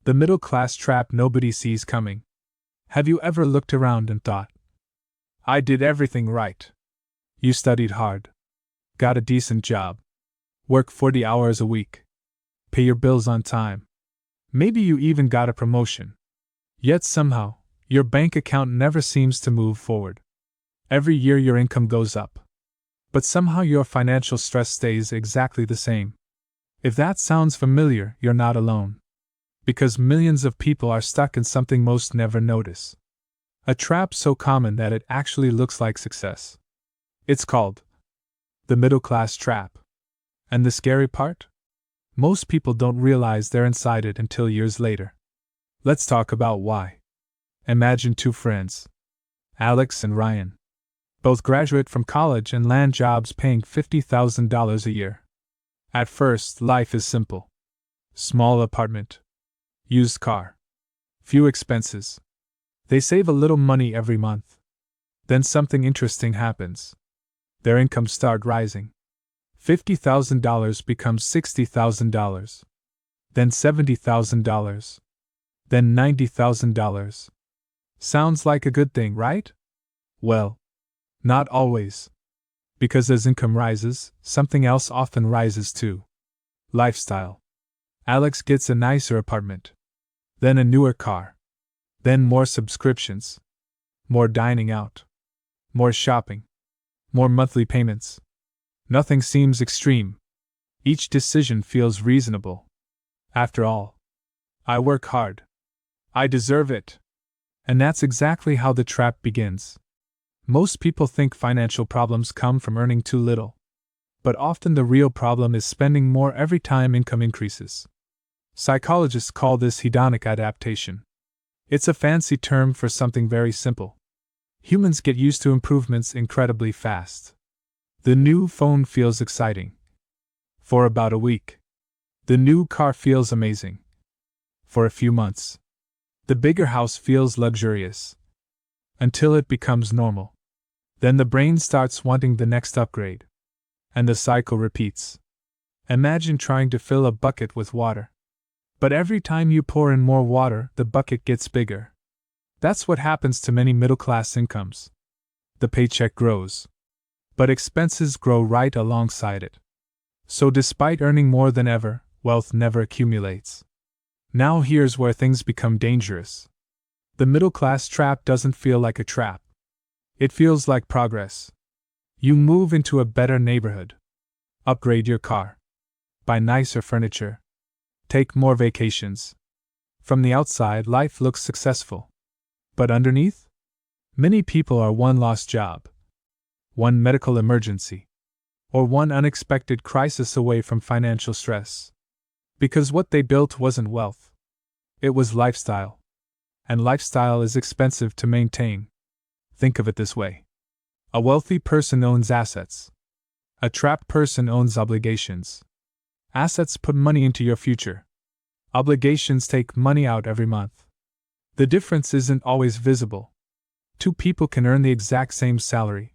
The middle class trap nobody sees coming. Have you ever looked around and thought, I did everything right? You studied hard, got a decent job, work 40 hours a week, pay your bills on time. Maybe you even got a promotion. Yet somehow, your bank account never seems to move forward. Every year your income goes up. But somehow your financial stress stays exactly the same. If that sounds familiar, you're not alone. Because millions of people are stuck in something most never notice. A trap so common that it actually looks like success. It's called the middle class trap. And the scary part? Most people don't realize they're inside it until years later. Let's talk about why. Imagine two friends, Alex and Ryan. Both graduate from college and land jobs paying $50,000 a year. At first, life is simple. Small apartment. Used car. Few expenses. They save a little money every month. Then something interesting happens. Their incomes start rising. $50,000 becomes $60,000. Then $70,000. Then $90,000. Sounds like a good thing, right? Well, not always. Because as income rises, something else often rises too. Lifestyle. Alex gets a nicer apartment. Then a newer car. Then more subscriptions. More dining out. More shopping. More monthly payments. Nothing seems extreme. Each decision feels reasonable. After all, I work hard. I deserve it. And that's exactly how the trap begins. Most people think financial problems come from earning too little. But often the real problem is spending more every time income increases. Psychologists call this hedonic adaptation. It's a fancy term for something very simple. Humans get used to improvements incredibly fast. The new phone feels exciting. For about a week. The new car feels amazing. For a few months. The bigger house feels luxurious. Until it becomes normal. Then the brain starts wanting the next upgrade. And the cycle repeats. Imagine trying to fill a bucket with water. But every time you pour in more water, the bucket gets bigger. That's what happens to many middle-class incomes. The paycheck grows. But expenses grow right alongside it. So despite earning more than ever, wealth never accumulates. Now here's where things become dangerous. The middle-class trap doesn't feel like a trap. It feels like progress. You move into a better neighborhood. Upgrade your car. Buy nicer furniture. Take more vacations. From the outside, life looks successful. But underneath? Many people are one lost job, one medical emergency, or one unexpected crisis away from financial stress. Because what they built wasn't wealth. It was lifestyle. And lifestyle is expensive to maintain. Think of it this way. A wealthy person owns assets. A trapped person owns obligations. Assets put money into your future. Obligations take money out every month. The difference isn't always visible. Two people can earn the exact same salary.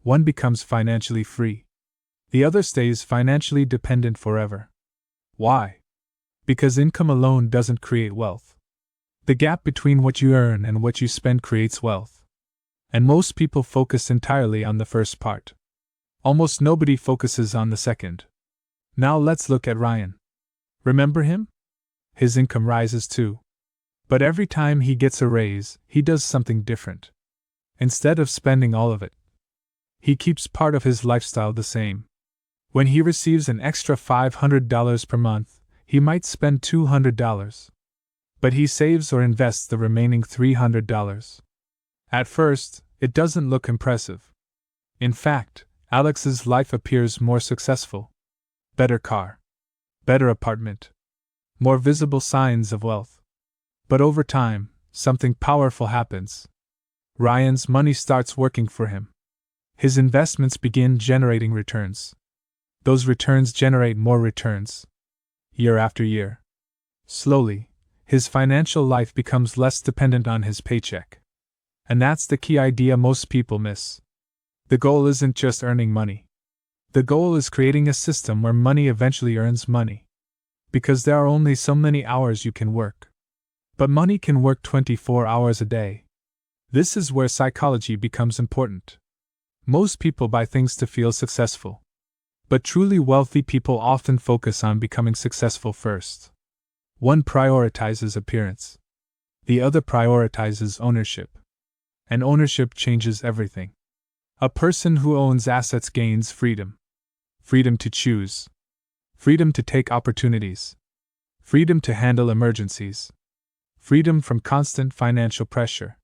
One becomes financially free. The other stays financially dependent forever. Why? Because income alone doesn't create wealth. The gap between what you earn and what you spend creates wealth. And most people focus entirely on the first part. Almost nobody focuses on the second. Now let's look at Ryan. Remember him? His income rises too. But every time he gets a raise, he does something different. Instead of spending all of it, he keeps part of his lifestyle the same. When he receives an extra $500 per month, he might spend $200. But he saves or invests the remaining $300. At first, it doesn't look impressive. In fact, Alex's life appears more successful. Better car. Better apartment. More visible signs of wealth. But over time, something powerful happens. Ryan's money starts working for him. His investments begin generating returns. Those returns generate more returns. Year after year. Slowly, his financial life becomes less dependent on his paycheck. And that's the key idea most people miss. The goal isn't just earning money. The goal is creating a system where money eventually earns money. Because there are only so many hours you can work. But money can work 24 hours a day. This is where psychology becomes important. Most people buy things to feel successful. But truly wealthy people often focus on becoming successful first. One prioritizes appearance. The other prioritizes ownership. And ownership changes everything. A person who owns assets gains freedom. Freedom to choose. Freedom to take opportunities. Freedom to handle emergencies. Freedom from constant financial pressure.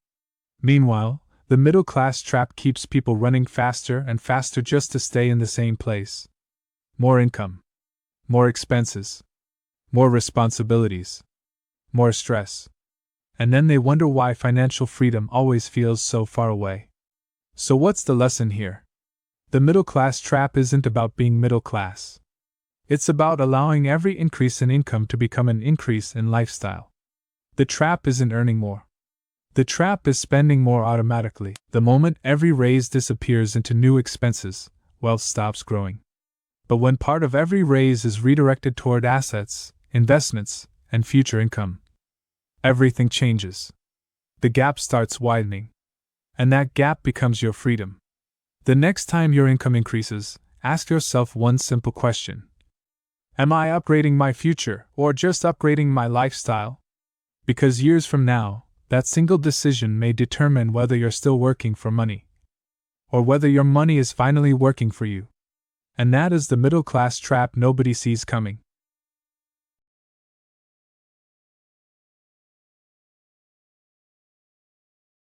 Meanwhile, the middle-class trap keeps people running faster and faster just to stay in the same place. More income. More expenses. More responsibilities. More stress. And then they wonder why financial freedom always feels so far away. So what's the lesson here? The middle-class trap isn't about being middle class. It's about allowing every increase in income to become an increase in lifestyle. The trap isn't earning more. The trap is spending more automatically. The moment every raise disappears into new expenses, wealth stops growing. But when part of every raise is redirected toward assets, investments, and future income, everything changes. The gap starts widening. And that gap becomes your freedom. The next time your income increases, ask yourself one simple question. Am I upgrading my future or just upgrading my lifestyle? Because years from now, that single decision may determine whether you're still working for money, or whether your money is finally working for you. And that is the middle-class trap nobody sees coming.